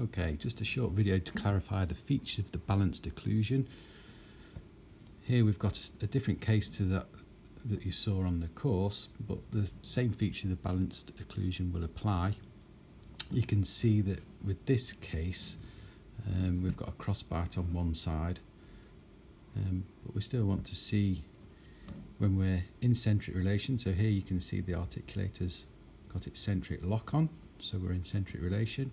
Okay, just a short video to clarify the features of the balanced occlusion. Here we've got a different case to that you saw on the course, but the same feature of the balanced occlusion will apply. You can see that with this case we've got a crossbite on one side, but we still want to see when we're in centric relation. So here you can see the articulator's got its centric lock on, so we're in centric relation.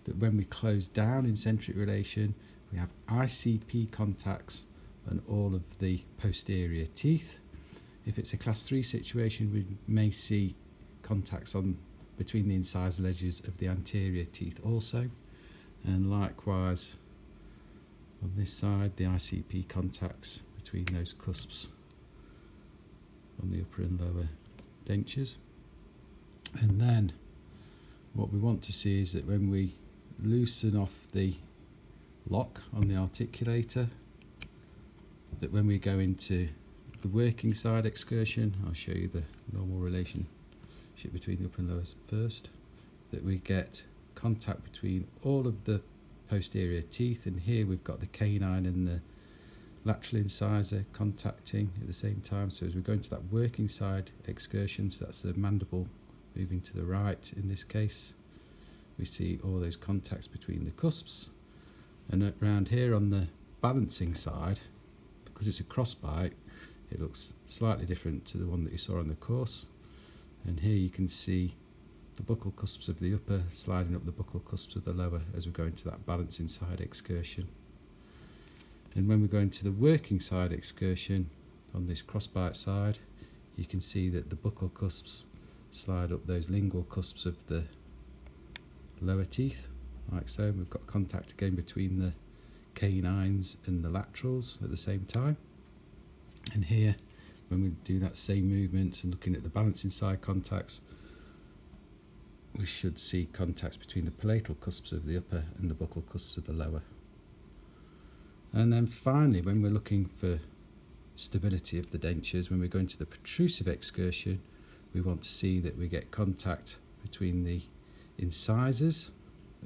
That when we close down in centric relation, we have ICP contacts on all of the posterior teeth. If it's a class 3 situation, we may see contacts on between the incisal edges of the anterior teeth also, and likewise on this side the ICP contacts between those cusps on the upper and lower dentures. And then what we want to see is that when we loosen off the lock on the articulator, that when we go into the working side excursion, I'll show you the normal relationship between the upper and lower first, that we get contact between all of the posterior teeth, and here we've got the canine and the lateral incisor contacting at the same time. So as we go into that working side excursion, so that's the mandible moving to the right in this case, we see all those contacts between the cusps. And around here on the balancing side, because it's a crossbite, it looks slightly different to the one that you saw on the course. And here you can see the buccal cusps of the upper sliding up the buccal cusps of the lower as we go into that balancing side excursion. And when we go into the working side excursion on this crossbite side, you can see that the buccal cusps slide up those lingual cusps of the lower teeth, like so. We've got contact again between the canines and the laterals at the same time. And here, when we do that same movement and looking at the balancing side contacts, we should see contacts between the palatal cusps of the upper and the buccal cusps of the lower. And then finally, when we're looking for stability of the dentures, when we go into the protrusive excursion, we want to see that we get contact between the incisors,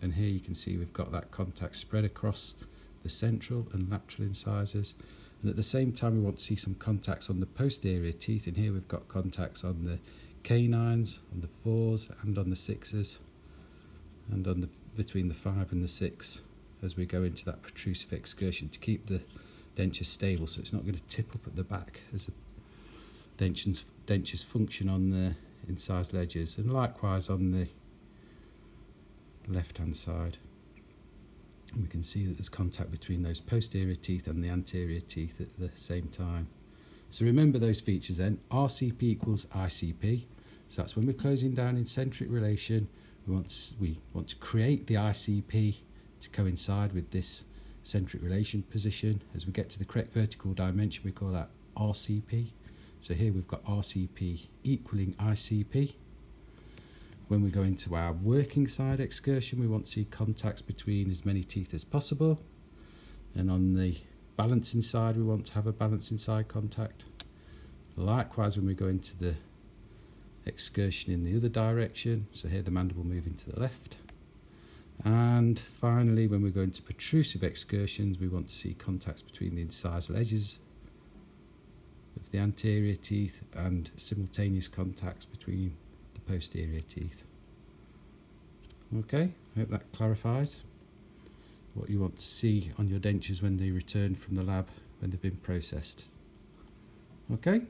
and here you can see we've got that contact spread across the central and lateral incisors. And at the same time, we want to see some contacts on the posterior teeth, and here we've got contacts on the canines, on the 4s and on the 6s, and on the between the 5 and the 6 as we go into that protrusive excursion to keep the denture stable, so it's not going to tip up at the back as the dentures function on the incisal edges. And likewise on the left hand side, we can see that there's contact between those posterior teeth and the anterior teeth at the same time. So remember those features then. RCP equals ICP, so that's when we're closing down in centric relation. We want to create the ICP to coincide with this centric relation position. As we get to the correct vertical dimension, we call that RCP. So here we've got RCP equaling ICP. When we go into our working side excursion, we want to see contacts between as many teeth as possible. And on the balancing side, we want to have a balancing side contact. Likewise, when we go into the excursion in the other direction, so here the mandible moving to the left. And finally, when we go into protrusive excursions, we want to see contacts between the incisal edges of the anterior teeth and simultaneous contacts between the posterior teeth. Okay, I hope that clarifies what you want to see on your dentures when they return from the lab when they've been processed. Okay.